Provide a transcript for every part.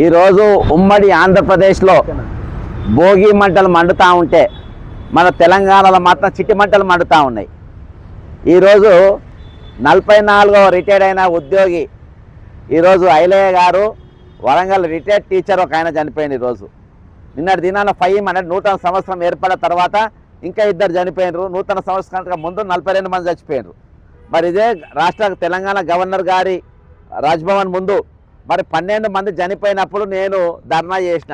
ఈరోజు ఉమ్మడి ఆంధ్రప్రదేశ్లో భోగి మంటలు మండుతూ ఉంటే మన తెలంగాణలో మాత్రం చిట్టి మంటలు మండుతూ ఉన్నాయి. ఈరోజు 44వ రిటైర్డ్ అయిన ఉద్యోగి ఈరోజు ఐలయ్య గారు వరంగల్ రిటైర్డ్ టీచర్ ఒక ఆయన చనిపోయింది. ఈరోజు నిన్నటి దినాన 5 నూతన సంవత్సరం ఏర్పడిన తర్వాత ఇంకా 2 చనిపోయినారు. నూతన సంవత్సరానికి ముందు 42 మంది చచ్చిపోయినారు. మరి ఇదే రాష్ట్ర తెలంగాణ గవర్నర్ గారి రాజ్భవన్ ముందు మరి 12 మంది చనిపోయినప్పుడు నేను ధర్నా చేసిన,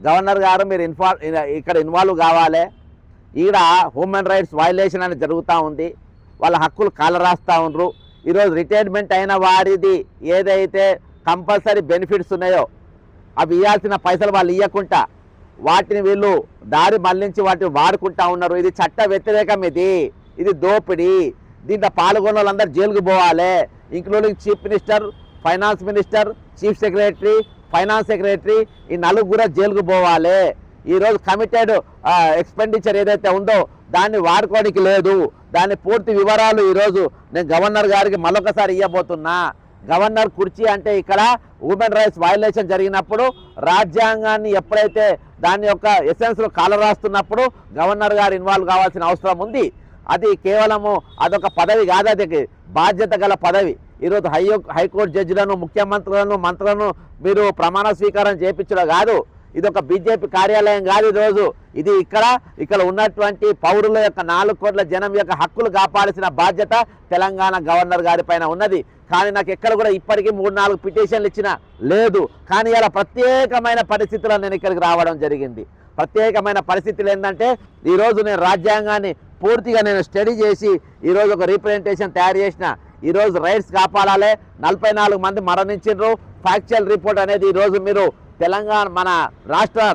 గవర్నర్ గారు మీరు ఇక్కడ ఇన్వాల్వ్ కావాలి, ఈడ హ్యూమన్ రైట్స్ వైలేషన్ అని జరుగుతూ ఉంది, వాళ్ళ హక్కులు కాలరాస్తూ ఉండరు. ఈరోజు రిటైర్మెంట్ అయిన వారిది ఏదైతే కంపల్సరీ బెనిఫిట్స్ ఉన్నాయో అవి ఇవ్వాల్సిన పైసలు వాళ్ళు ఇవ్వకుండా వాటిని వీళ్ళు దారి మళ్లించి వాటిని వాడుకుంటా ఉన్నారు. ఇది చట్ట వ్యతిరేకం, ఇది దోపిడీ. దీంట్లో పాల్గొన్న వాళ్ళందరూ జైలుకు పోవాలి, including chief minister, finance minister, chief secretary, finance secretary, ఈ 4 కూడా జైలుకు పోవాలి. ఈరోజు కమిటెడ్ ఎక్స్పెండిచర్ ఏదైతే ఉందో దాన్ని వాడుకోవడానికి లేదు. దాని పూర్తి వివరాలు ఈరోజు నేను గవర్నర్ గారికి మరొకసారి ఇవ్వబోతున్నా. గవర్నర్ కుర్చీ అంటే ఇక్కడ హ్యూమన్ రైట్స్ వయలేషన్ జరిగినప్పుడు రాజ్యాంగాన్ని ఎప్పుడైతే దాని యొక్క ఎసెన్స్లో కాలరాస్తున్నప్పుడు గవర్నర్ గారు ఇన్వాల్వ్ కావాల్సిన అవసరం ఉంది. అది కేవలము అదొక పదవి కాదు, అది బాధ్యత గల పదవి. ఈరోజు హైకోర్టు జడ్జిలను, ముఖ్యమంత్రులను, మంత్రులను మీరు ప్రమాణ స్వీకారం చేయించడం కాదు, ఇది ఒక బీజేపీ కార్యాలయం కాదు. ఈరోజు ఇది ఇక్కడ ఉన్నటువంటి పౌరుల యొక్క 4 కోట్ల జనం యొక్క హక్కులు కాపాడాల్సిన బాధ్యత తెలంగాణ గవర్నర్ గారి పైన ఉన్నది. కానీ నాకు ఎక్కడ కూడా ఇప్పటికీ 3-4 పిటిషన్లు ఇచ్చినా లేదు. కానీ ఇలా ప్రత్యేకమైన పరిస్థితుల్లో నేను ఇక్కడికి రావడం జరిగింది. ప్రత్యేకమైన పరిస్థితులు ఏంటంటే ఈరోజు నేను రాజ్యాంగాన్ని పూర్తిగా నేను స్టడీ చేసి ఈరోజు ఒక రీప్రజెంటేషన్ తయారు చేసిన. ఈరోజు రైట్స్ కాపాడాలి. 44 మంది మరణించారు. ఫ్యాక్చువల్ రిపోర్ట్ అనేది ఈరోజు మీరు తెలంగాణ మన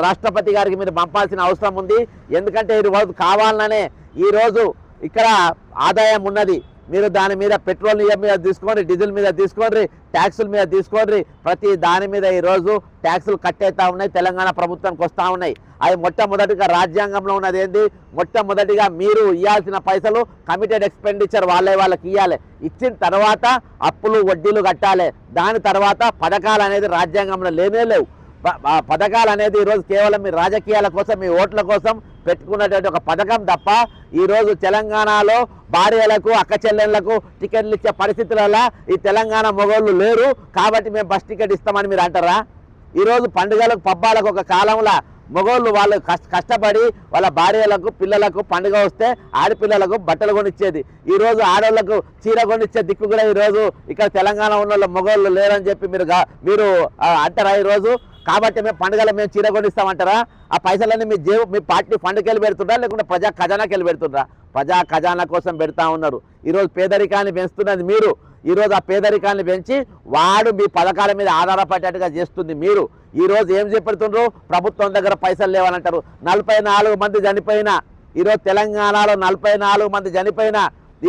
రాష్ట్రపతి గారికి మీరు పంపాల్సిన అవసరం ఉంది. ఎందుకంటే ఈరోజు కావాలనే ఈరోజు ఇక్కడ ఆదాయం ఉన్నది, మీరు దాని మీద పెట్రోల్ మీద తీసుకోండి, డీజిల్ మీద తీసుకోండి, ట్యాక్సుల మీద తీసుకోండి, ప్రతి దాని మీద ఈరోజు ట్యాక్సులు కట్టేస్తూ ఉన్నాయి, తెలంగాణ ప్రభుత్వానికి వస్తూ ఉన్నాయి. అవి మొట్టమొదటిగా రాజ్యాంగంలో ఉన్నది ఏంది, మొట్టమొదటిగా మీరు ఇవ్వాల్సిన పైసలు కమిటెడ్ ఎక్స్పెండిచర్ వాళ్ళకి ఇవ్వాలి. ఇచ్చిన తర్వాత అప్పులు వడ్డీలు కట్టాలి. దాని తర్వాత పథకాలు అనేది రాజ్యాంగంలో లేనే లేవు. పథకాలు అనేది ఈరోజు కేవలం మీ రాజకీయాల కోసం, మీ ఓట్ల కోసం పెట్టుకున్నటువంటి ఒక పథకం తప్ప ఈరోజు తెలంగాణలో భార్యలకు, అక్క చెల్లెళ్లకు టికెట్లు ఇచ్చే పరిస్థితులలో ఈ తెలంగాణ మొగోళ్ళు లేరు. కాబట్టి మేము బస్ టికెట్ ఇస్తామని మీరు అంటారా? ఈరోజు పండుగలకు, పబ్బాలకు ఒక కాలంలో మొగోళ్ళు వాళ్ళు కష్టపడి వాళ్ళ భార్యలకు, పిల్లలకు పండుగ వస్తే ఆడపిల్లలకు బట్టలు కొనిచ్చేది. ఈరోజు ఆడవాళ్లకు చీర కొనిచ్చే దిక్కు కూడా ఈరోజు ఇక్కడ తెలంగాణ ఉన్న మొగోళ్ళు లేరని చెప్పి మీరు అంటారా ఈరోజు? కాబట్టి మేము పండుగలు మేము చీర కొనిస్తామంటారా? ఆ పైసలన్నీ మీ పార్టీ ఫండ్కి వెళ్ళి పెడుతుండ్రా, లేకుంటే ప్రజా ఖజానాకి వెళ్ళి పెడుతుండ్రా? ప్రజా ఖజానా కోసం పెడతా ఉన్నారు. ఈరోజు పేదరికాన్ని పెంచుతున్నది మీరు. ఈరోజు ఆ పేదరికాన్ని పెంచి వాడు మీ పథకాల మీద ఆధారపడేట్టుగా చేస్తుంది మీరు. ఈరోజు ఏం చెప్తుండ్రు? ప్రభుత్వం దగ్గర పైసలు లేవనంటారు. 44 మంది చనిపోయినా, ఈరోజు తెలంగాణలో 44 మంది చనిపోయినా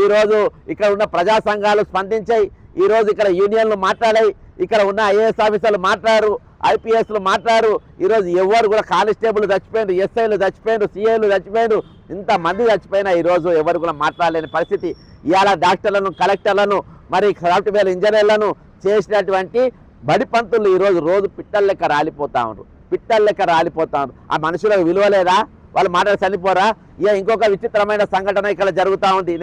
ఈరోజు ఇక్కడ ఉన్న ప్రజా సంఘాలు స్పందించాయి. ఈరోజు ఇక్కడ యూనియన్లు మాట్లాడాయి, ఇక్కడ ఉన్న ఐఏఎస్ ఆఫీసర్లు మాట్లాడారు, ఐపీఎస్లు మాట్లాడారు. ఈరోజు ఎవరు కూడా కానిస్టేబుల్ చచ్చిపోయారు, ఎస్ఐలు చచ్చిపోయారు, సిఐలు చచ్చిపోయారు, ఇంతమంది చచ్చిపోయినా ఈరోజు ఎవరు కూడా మాట్లాడలేని పరిస్థితి. ఇవాళ డాక్టర్లను, కలెక్టర్లను, మరి సాఫ్ట్వేర్ ఇంజనీర్లను చేసినటువంటి బడిపంతులు ఈరోజు పిట్టల లెక్క రాలిపోతా ఉన్నారు, పిట్టల లెక్క రాలిపోతా ఉన్నారు. ఆ మనుషులకు విలువలేదా? వాళ్ళు మాటలు చనిపోరా? ఇంకొక విచిత్రమైన సంఘటన ఇక్కడ జరుగుతూ ఉంది.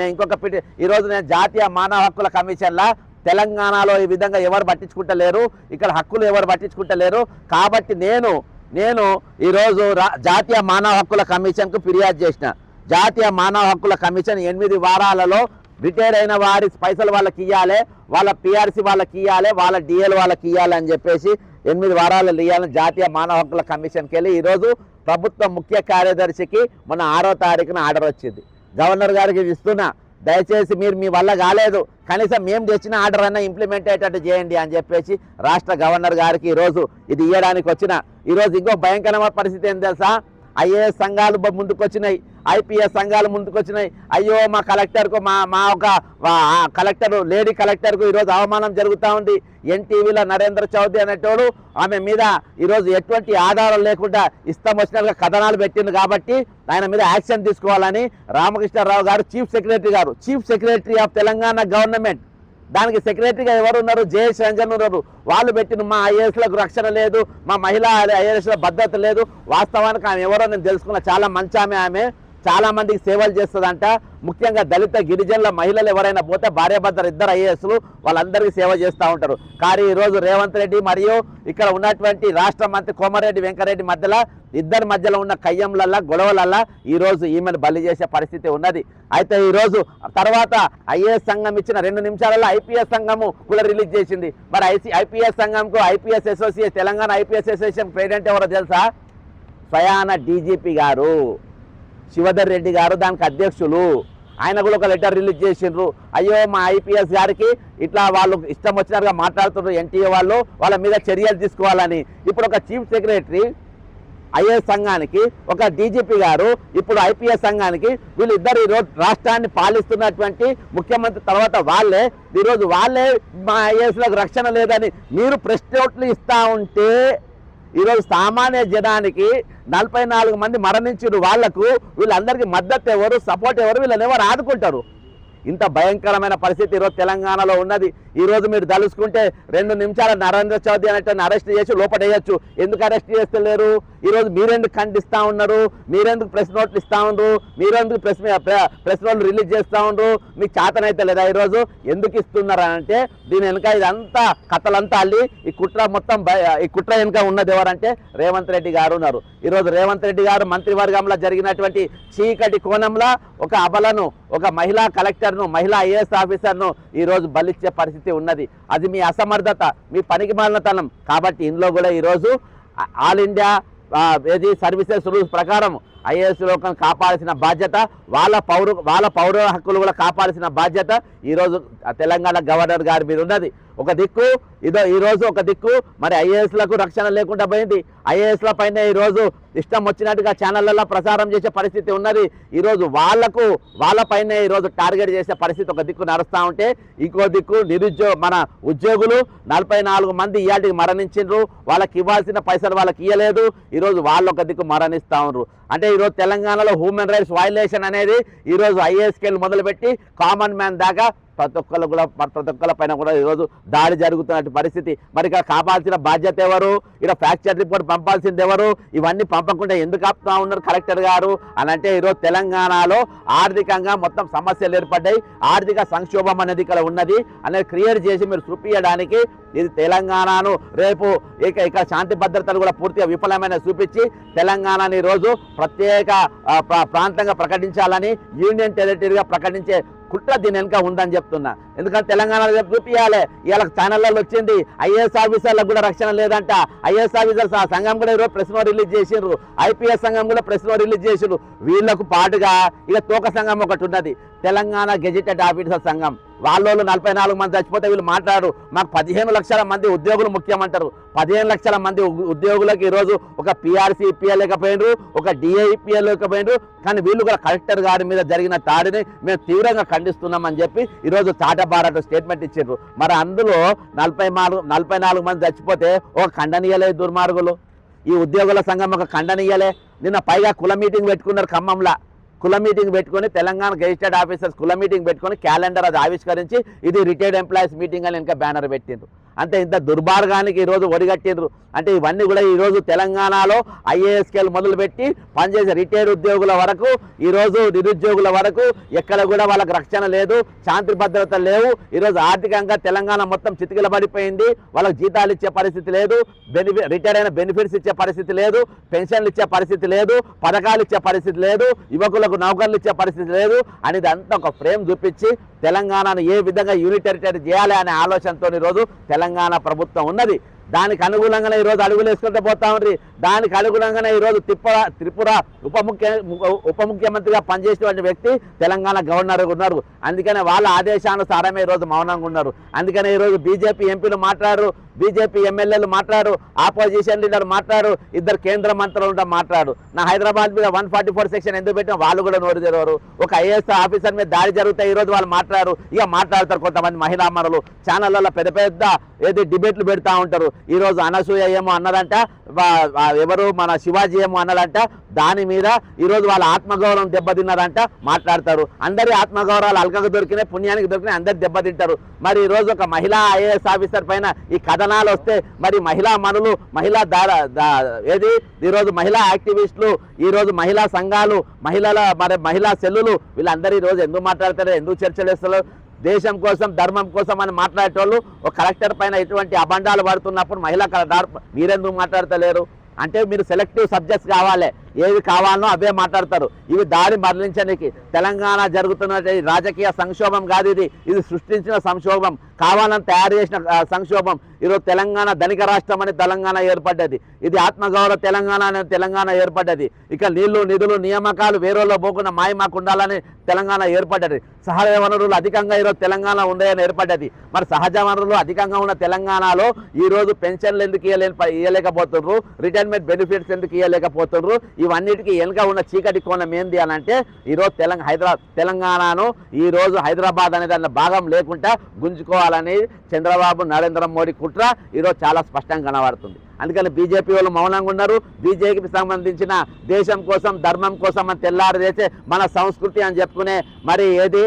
ఈరోజు నేను జాతీయ మానవ హక్కుల కమిషన్లా తెలంగాణలో ఈ విధంగా ఎవరు పట్టించుకుంటలేరు, ఇక్కడ హక్కులు ఎవరు పట్టించుకుంటలేరు. కాబట్టి నేను ఈరోజు జాతీయ మానవ హక్కుల కమిషన్కు ఫిర్యాదు చేసిన. జాతీయ మానవ హక్కుల కమిషన్ 8 వారాలలో రిటైర్ అయిన వారి పైసలు వాళ్ళకి ఇవ్వాలి, వాళ్ళ పిఆర్సీ వాళ్ళకి ఇవ్వాలి, వాళ్ళ డిఎల్ వాళ్ళకి ఇవ్వాలి అని చెప్పేసి 8 వారాలు ఇవ్వాలని జాతీయ మానవ హక్కుల కమిషన్కి వెళ్ళి ఈరోజు ప్రభుత్వ ముఖ్య కార్యదర్శికి మొన్న 6వ తారీఖున ఆర్డర్ వచ్చింది. గవర్నర్ గారికి ఇస్తున్నా, దయచేసి మీరు మీ వల్ల కాలేదు, కనీసం మేము తెచ్చిన ఆర్డర్ అన్నా ఇంప్లిమెంట్ అయ్యేటట్టు చేయండి అని చెప్పేసి రాష్ట్ర గవర్నర్ గారికి ఈరోజు ఇది ఇవ్వడానికి వచ్చిన. ఈరోజు ఇంకో భయంకరమైన పరిస్థితి ఏం తెలుసా? ఐఏఎస్ సంఘాలు ముందుకొచ్చినాయి, ఐపీఎస్ సంఘాలు ముందుకొచ్చినాయి. అయ్యో మా కలెక్టర్కు, మా ఒక కలెక్టర్, లేడీ కలెక్టర్కు ఈరోజు అవమానం జరుగుతూ ఉంది. ఎన్టీవీలో నరేంద్ర చౌదరి అనేటోడు ఆమె మీద ఈరోజు ఎటువంటి ఆధారం లేకుండా ఇష్టం వచ్చినట్టుగా కథనాలు పెట్టింది. కాబట్టి ఆయన మీద యాక్షన్ తీసుకోవాలని రామకృష్ణారావు గారు, chief secretary of Telangana government దానికి సెక్రటరీగా ఎవరు ఉన్నారు? జయేష్ రంజన్ ఉన్నారు. వాళ్ళు పెట్టిన మా ఐఏఎస్లకు రక్షణ లేదు, మా మహిళా ఐఏఎస్ల భద్రత లేదు. వాస్తవానికి ఆమె ఎవరో నేను తెలుసుకున్న, చాలా మంచి ఆమె చాలా మందికి సేవలు చేస్తుందంట. ముఖ్యంగా దళిత గిరిజనుల మహిళలు ఎవరైనా పోతే భార్యాభర్తలు ఇద్దరు ఐఏఎస్లు వాళ్ళందరికీ సేవ చేస్తూ ఉంటారు. కానీ ఈరోజు రేవంత్ రెడ్డి మరియు ఇక్కడ ఉన్నటువంటి రాష్ట్ర మంత్రి కోమరెడ్డి వెంకరెడ్డి మధ్యలో ఇద్దరి మధ్యలో ఉన్న కయ్యంలల్లా గొడవలల్లా ఈరోజు ఈమెను బలి చేసే పరిస్థితి ఉన్నది. అయితే ఈరోజు తర్వాత ఐఏఎస్ సంఘం ఇచ్చిన 2 నిమిషాలలో ఐపీఎస్ సంఘము కూడా రిలీజ్ చేసింది. మరి ఐపీఎస్ సంఘంకు IPS association, Telangana IPS association president ఎవరో తెలుసా? స్వయాన డీజీపీ గారు శివధర్ రెడ్డి గారు దానికి అధ్యక్షులు. ఆయన కూడా ఒక లెటర్ రిలీజ్ చేసిండ్రు. అయ్యో మా ఐపీఎస్ గారికి ఇట్లా వాళ్ళు ఇష్టం వచ్చినట్టుగా మాట్లాడుతున్నారు ఎన్టీఏ వాళ్ళు, వాళ్ళ మీద చర్యలు తీసుకోవాలని. ఇప్పుడు ఒక చీఫ్ సెక్రటరీ ఐఏఎస్ సంఘానికి, ఒక డీజీపీ గారు ఇప్పుడు ఐపీఎస్ సంఘానికి, వీళ్ళిద్దరు ఈరోజు రాష్ట్రాన్ని పాలిస్తున్నటువంటి ముఖ్యమంత్రి తర్వాత ఈరోజు వాళ్ళే మా ఐఏఎస్లకు రక్షణ లేదని మీరు ప్రెస్ నోట్లు ఇస్తూ ఉంటే ఈరోజు సామాన్య జనానికి 44 మంది మరణించిన వాళ్లకు వీళ్ళందరికీ మద్దతు ఎవరు, సపోర్ట్ ఎవరు, వీళ్ళని ఎవరు ఆదుకుంటారు? ఇంత భయంకరమైన పరిస్థితి ఈరోజు తెలంగాణలో ఉన్నది. ఈరోజు మీరు తలుసుకుంటే 2 నిమిషాల నరేంద్ర చౌదరి అనేటువంటి అరెస్ట్ చేసి లోపడేయచ్చు. ఎందుకు అరెస్ట్ చేస్తలేరు? ఈరోజు మీరెందుకు ఖండిస్తూ ఉన్నారు? మీరెందుకు ప్రెస్ నోట్లు ఇస్తూ ఉన్నారు? మీరెందుకు ప్రెస్ నోట్లు రిలీజ్ చేస్తూ ఉన్నారు? మీకు చేతనైతే లేదా? ఈరోజు ఎందుకు ఇస్తున్నారు అంటే దీని వెనుక ఇదంతా కథలంతా అల్లి ఈ కుట్ర వెనుక ఉన్నది ఎవరంటే రేవంత్ రెడ్డి గారు ఉన్నారు. ఈరోజు రేవంత్ రెడ్డి గారు మంత్రివర్గంలో జరిగినటువంటి చీకటి కోణంలో ఒక అబలను, ఒక మహిళా కలెక్టర్ను, మహిళా ఐఏఎస్ ఆఫీసర్ను ఈరోజు బలిచ్చే పరిస్థితి ఉన్నది. అది మీ అసమర్థత, మీ పనికి మాలినతనం. కాబట్టి ఇందులో కూడా ఈరోజు ఆల్ ఇండియా సర్వీసెస్ రూల్స్ ప్రకారం ఐఏఎస్ లోకం కాపాడాల్సిన బాధ్యత, వాళ్ళ పౌర హక్కులు కూడా కాపాడాల్సిన బాధ్యత ఈరోజు తెలంగాణ గవర్నర్ గారి మీద ఉన్నది. ఒక దిక్కు ఈరోజు ఒక దిక్కు మరి ఐఏఎస్లకు రక్షణ లేకుండా పోయింది. ఐఏఎస్ల పైన ఈరోజు ఇష్టం వచ్చినట్టుగా ఛానళ్లలో ప్రసారం చేసే పరిస్థితి ఉన్నది. ఈరోజు వాళ్ళపైనే ఈరోజు టార్గెట్ చేసే పరిస్థితి ఒక దిక్కు నడుస్తూ ఉంటే, ఇంకో దిక్కు మన ఉద్యోగులు 44 మంది ఇయాటికి మరణించిండ్రు. వాళ్ళకి ఇవ్వాల్సిన పైసలు వాళ్ళకి ఇవ్వలేదు. ఈరోజు వాళ్ళు ఒక దిక్కు మరణిస్తూ ఉన్నారు. అంటే ఈరోజు తెలంగాణలో హ్యూమన్ రైట్స్ వయలేషన్ అనేది ఈరోజు ఐఏఎస్కేలు మొదలుపెట్టి కామన్ మ్యాన్ దాకా ప్రతి ఒక్కళ్ళ పైన కూడా ఈరోజు దాడి జరుగుతున్న పరిస్థితి. మరి ఇక్కడ కాపాల్సిన బాధ్యత ఎవరు? ఇక్కడ ఫ్రాక్చర్ రిపోర్ట్ పంపాల్సింది ఎవరు? ఇవన్నీ పంపకుండా ఎందుకు ఆపుతా ఉన్నారు కలెక్టర్ గారు అని అంటే, ఈరోజు తెలంగాణలో ఆర్థికంగా మొత్తం సమస్యలు ఏర్పడ్డాయి, ఆర్థిక సంక్షోభం అనేది ఇక్కడ ఉన్నది అనేది క్లియర్ చేసి మీరు చూపించడానికి ఇది తెలంగాణను రేపు ఇక్కడ శాంతి భద్రతలు కూడా పూర్తిగా విఫలమైన చూపించి తెలంగాణని ఈరోజు ప్రత్యేక ప్రాంతంగా ప్రకటించాలని, యూనియన్ టెరిటరీగా ప్రకటించే కుట్ర దీని వెనుక ఉందని చెప్తున్నా. ఎందుకంటే తెలంగాణలో చూపించాలి. ఇవాళ ఛానళ్ళలో వచ్చింది ఐఏఎస్ ఆఫీసర్లకు కూడా రక్షణ లేదంట. ఐఏఎస్ ఆఫీసర్స్ సంఘం కూడా ఈరోజు ప్రెస్ నోట్ రిలీజ్ చేసిండ్రు. ఐపీఎస్ సంఘం కూడా ప్రెస్ నోట్ రిలీజ్ చేసిండ్రు. వీళ్లకు పాటుగా ఇక తోక సంఘం ఒకటి ఉన్నది, తెలంగాణ గెజిటెడ్ ఆఫీసర్ సంఘం. వాళ్ళు 44 మంది చచ్చిపోతే వీళ్ళు మాట్లాడు మాకు 15 లక్షల మంది ఉద్యోగులు ముఖ్యమంటారు. 15 లక్షల మంది ఉద్యోగులకు ఈరోజు ఒక పిఆర్సీ ఇప్పిఎల్ లేకపోయినరు, ఒక డిఐపిఎల్ లేకపోయినరు. కానీ వీళ్ళు కూడా కలెక్టర్ గారి మీద జరిగిన దాడిని మేము తీవ్రంగా ఖండిస్తున్నామని చెప్పి ఈరోజు చాటబారట స్టేట్మెంట్ ఇచ్చారు. మరి అందులో 44 మంది చచ్చిపోతే ఒక ఖండనీయలే దుర్మార్గులు. ఈ ఉద్యోగుల సంఘం ఒక ఖండనీయలే. నిన్న పైగా కుల మీటింగ్ పెట్టుకున్నారు ఖమ్మంలో. కుల మీటింగ్ పెట్టుకొని తెలంగాణ గెజిటెడ్ ఆఫీసర్స్ కుల మీటింగ్ పెట్టుకొని క్యాలెండర్ అది ఆవిష్కరించి ఇది రిటైర్డ్ ఎంప్లాయీస్ మీటింగ్ అని ఇంకా బ్యానర్ పెట్టిండ్రు. అంటే ఇంత దుర్మార్గానికి ఈరోజు ఒడిగట్టిండ్రు. అంటే ఇవన్నీ కూడా ఈరోజు తెలంగాణలో ఐఏఎస్కేలు మొదలుపెట్టి పనిచేసే రిటైర్డ్ ఉద్యోగుల వరకు, ఈరోజు నిరుద్యోగుల వరకు ఎక్కడ కూడా వాళ్ళకి రక్షణ లేదు, శాంతి భద్రత లేవు. ఈరోజు ఆర్థికంగా తెలంగాణ మొత్తం చితికిలబడిపోయింది. వాళ్ళకి జీతాలు ఇచ్చే పరిస్థితి లేదు, రిటైర్ అయిన బెనిఫిట్స్ ఇచ్చే పరిస్థితి లేదు, పెన్షన్లు ఇచ్చే పరిస్థితి లేదు, పథకాలు ఇచ్చే పరిస్థితి లేదు, యువకులకు నౌకర్లు ఇచ్చే పరిస్థితి లేదు అనేది అంతా ఒక ఫ్రేమ్ చూపించి తెలంగాణను ఏ విధంగా యూనిటరీ చేయాలి అనే ఆలోచనతో ఈరోజు తెలంగాణ ప్రభుత్వం ఉన్నది. దానికి అనుగుణంగానే ఈరోజు అడుగులు వేసుకుంటూ పోతా ఉండ్రి. దానికి అనుగుణంగానే ఈరోజు త్రిపుర ఉప ముఖ్యమంత్రిగా పనిచేసేటువంటి వ్యక్తి తెలంగాణ గవర్నర్ ఉన్నారు. అందుకనే వాళ్ళ ఆదేశానుసారమే ఈరోజు మౌనంగా ఉన్నారు. అందుకనే ఈరోజు బీజేపీ ఎంపీలు మాట్లాడారు, బీజేపీ ఎమ్మెల్యేలు మాట్లాడు, ఆపోజిషన్ లీడర్ మాట్లాడు, ఇద్దరు కేంద్ర మంత్రులు మాట్లాడు. నా హైదరాబాద్ మీద 144 సెక్షన్ ఎందుకు పెట్టినా వాళ్ళు కూడా నోరు తెరవరు. ఒక ఐఏఎస్ ఆఫీసర్ మీద దాడి జరుగుతాయి, ఈరోజు వాళ్ళు మాట్లాడారు. ఇక మాట్లాడతారు కొంతమంది మహిళా అమరులు ఛానళ్ళలో పెద్ద పెద్ద డిబేట్లు పెడతా ఉంటారు. ఈరోజు అనసూయ ఏమో అన్నదంట, ఎవరు మన శివాజీ ఏమో అన్నదంట. దాని మీద ఈరోజు వాళ్ళ ఆత్మగౌరవం దెబ్బతిన్నారంట మాట్లాడతారు. అందరి ఆత్మగౌరవాలు అల్కగా దొరికినాయి, పుణ్యానికి దొరికినాయి, అందరు దెబ్బతింటారు. మరి ఈరోజు ఒక మహిళా ఐఏఎస్ ఆఫీసర్ పైన ఈ కథనాలు వస్తే మరి మహిళా మనులు, మహిళా ఏది ఈరోజు మహిళా యాక్టివిస్టులు, ఈరోజు మహిళా సంఘాలు, మహిళా సెల్లులు వీళ్ళందరూ ఈరోజు ఎందుకు మాట్లాడతారు, ఎందుకు చర్చలు వేస్తారు? దేశం కోసం ధర్మం కోసం అని మాట్లాడేటోళ్ళు ఒక కలెక్టర్ పైన ఇటువంటి అబండాలు పడుతున్నప్పుడు మహిళా మీరెందుకు మాట్లాడతలేరు? అంటే మీరు సెలెక్టివ్ సబ్జెక్ట్స్ కావాలి, ఏవి కావాలనో అవే మాట్లాడతారు. ఇవి దారి మరలించడానికి తెలంగాణ జరుగుతున్న రాజకీయ సంక్షోభం కాదు, ఇది సృష్టించిన సంక్షోభం, కావాలని తయారు చేసిన సంక్షోభం. ఈరోజు తెలంగాణ ధనిక రాష్ట్రం అని తెలంగాణ ఏర్పడ్డది, ఇది ఆత్మగౌరవ తెలంగాణ అని తెలంగాణ ఏర్పడ్డది. ఇక నీళ్లు నిధులు నియామకాలు వేరేలో పోకుండా మాకు ఉండాలని తెలంగాణ ఏర్పడ్డది. సహజ వనరులు అధికంగా ఈరోజు తెలంగాణ ఉన్నాయని ఏర్పడ్డది. మరి సహజ వనరులు అధికంగా ఉన్న తెలంగాణలో ఈరోజు పెన్షన్లు ఎందుకు ఇవ్వలేకపోతున్నారు, రిటైర్మెంట్ బెనిఫిట్స్ ఎందుకు ఇవ్వలేకపోతున్నారు? ఇవన్నిటికీ వెనుక ఉన్న చీకటి కోణం ఏంది అని అంటే ఈరోజు తెలంగాణను ఈరోజు హైదరాబాద్ అనే దాని భాగం లేకుండా గుంజుకోవాలని చంద్రబాబు నరేంద్ర మోడీ కుట్ర ఈరోజు చాలా స్పష్టంగా కనబడుతుంది. అందుకని బీజేపీ వాళ్ళు మౌనంగా ఉన్నారు. బీజేపీకి సంబంధించిన దేశం కోసం ధర్మం కోసం అని తెల్లారు చేసే మన సంస్కృతి అని చెప్పుకునే మరి ఏది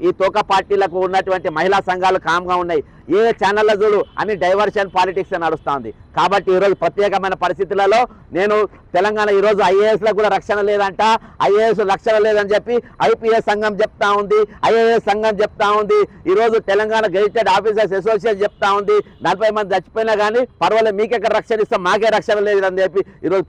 ఈ తోక పార్టీలకు ఉన్నటువంటి మహిళా సంఘాలు కామ్గా ఉన్నాయి. ఏ ఛానళ్ళ చూడు అని డైవర్షన్ పాలిటిక్స్ నడుస్తుంది. కాబట్టి ఈరోజు ప్రత్యేకమైన పరిస్థితులలో నేను తెలంగాణ ఈరోజు ఐఏఎస్లకు కూడా రక్షణ లేదంట, ఐఏఎస్ రక్షణ లేదని చెప్పి ఐపీఎస్ సంఘం చెప్తా ఉంది, ఐఏఎస్ సంఘం చెప్తా ఉంది. ఈరోజు తెలంగాణ గెజిటెడ్ ఆఫీసర్స్ అసోసియేషన్ చెప్తా ఉంది 40 మంది చచ్చిపోయినా కానీ పర్వాలేదు, మీకెక్కడ రక్షణ ఇస్తాం, మాకే రక్షణ లేదని చెప్పి ఈరోజు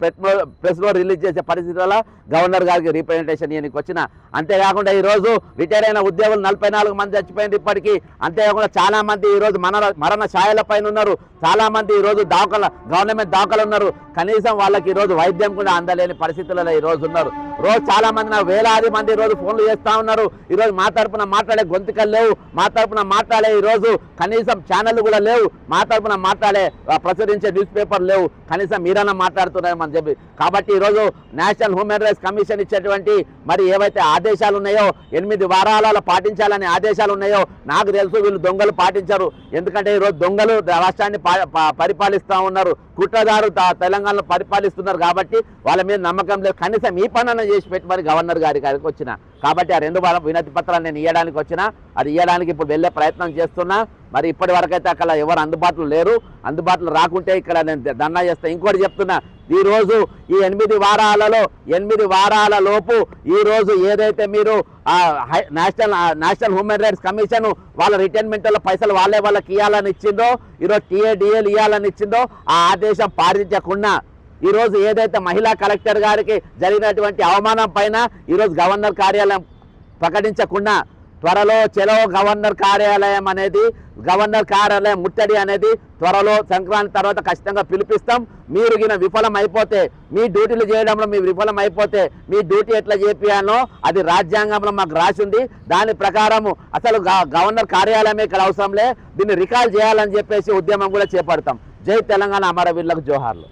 ప్రెస్లో రిలీజ్ చేసే పరిస్థితుల్లో గవర్నర్ గారికి రిప్రజెంటేషన్ ఇవ్వడానికి వచ్చిన. అంతేకాకుండా ఈరోజు రిటైర్ అయిన ఉద్యోగులు 44 మంది చచ్చిపోయింది ఇప్పటికీ. అంతేకాకుండా చాలా మంది ఈరోజు మరణ ఛాయల పైన ఉన్నారు, చాలా మంది ఈరోజు గవర్నమెంట్ దాఖలు ఉన్నారు. కనీసం వాళ్ళకి ఈరోజు వైద్యం కూడా అందలేని పరిస్థితులలో ఈరోజు ఉన్నారు. రోజు చాలా మంది వేలాది మంది ఈరోజు ఫోన్లు చేస్తూ ఉన్నారు. ఈరోజు మా తరపున మాట్లాడే గొంతుకలు లేవు, మా తరపున మాట్లాడే ఈరోజు కనీసం ఛానళ్ళు కూడా లేవు, మా తరపున మాట్లాడే ప్రచురించే న్యూస్ పేపర్ లేవు, కనీసం మీరన్నా మాట్లాడుతున్నారని చెప్పి. కాబట్టి ఈరోజు నేషనల్ హ్యూమన్ రైట్స్ కమిషన్ ఇచ్చేటువంటి మరి ఏవైతే ఆదేశాలు ఉన్నాయో 8 వారాలలో పాటించాలని ఆదేశాలు ఉన్నాయో నాకు తెలుసు వీళ్ళు దొంగలు పాటించరు. ఎందుకంటే ఈరోజు దొంగలు రాష్ట్రాన్ని పరిపాలిస్తూ ఉన్నారు, కుట్రదారు తెలంగాణలో పరిపాలిస్తున్నారు. కాబట్టి వాళ్ళ మీద నమ్మకం లేదు. కనీసం ఈ పనులను చేసి పెట్టి మరి గవర్నర్ గారికి వచ్చిన. కాబట్టి ఆ 2 వినతి పత్రాలు నేను ఇవ్వడానికి వచ్చిన, అది ఇవ్వడానికి ఇప్పుడు వెళ్ళే ప్రయత్నం చేస్తున్నా. మరి ఇప్పటి వరకైతే అక్కడ ఎవరు అందుబాటులో లేరు. అందుబాటులో రాకుంటే ఇక్కడ నేను ధర్నా చేస్తా. ఇంకోటి చెప్తున్నా, ఈరోజు ఈ 8 వారాల లోపు ఈరోజు ఏదైతే మీరు నేషనల్ హ్యూమన్ రైట్స్ కమిషన్ వాళ్ళ రిటైర్మెంట్లో పైసలు వాళ్ళకి ఇవ్వాలని ఇచ్చిందో, ఈరోజు టీఏడిఏలు ఇవ్వాలని ఇచ్చిందో ఆ ఆదేశం పాటించకుండా ఈరోజు ఏదైతే మహిళా కలెక్టర్ గారికి జరిగినటువంటి అవమానం పైన ఈరోజు గవర్నర్ కార్యాలయం ప్రకటించకుండా త్వరలో చెలో గవర్నర్ కార్యాలయం ముట్టడి అనేది త్వరలో సంక్రాంతి తర్వాత ఖచ్చితంగా పిలిపిస్తాం. మీరు గిన విఫలం అయిపోతే, మీ డ్యూటీలు చేయడంలో మీరు విఫలం అయిపోతే మీ డ్యూటీ ఎట్లా చేపియాలో అది రాజ్యాంగంలో మాకు రాసి ఉంది. దాని ప్రకారము అసలు గవర్నర్ కార్యాలయమే ఇక్కడ అవసరంలే, దీన్ని రికాల్ చేయాలని చెప్పేసి ఉద్యమం కూడా చేపడతాం. జై తెలంగాణ, అమరవీరులకు జోహార్లు.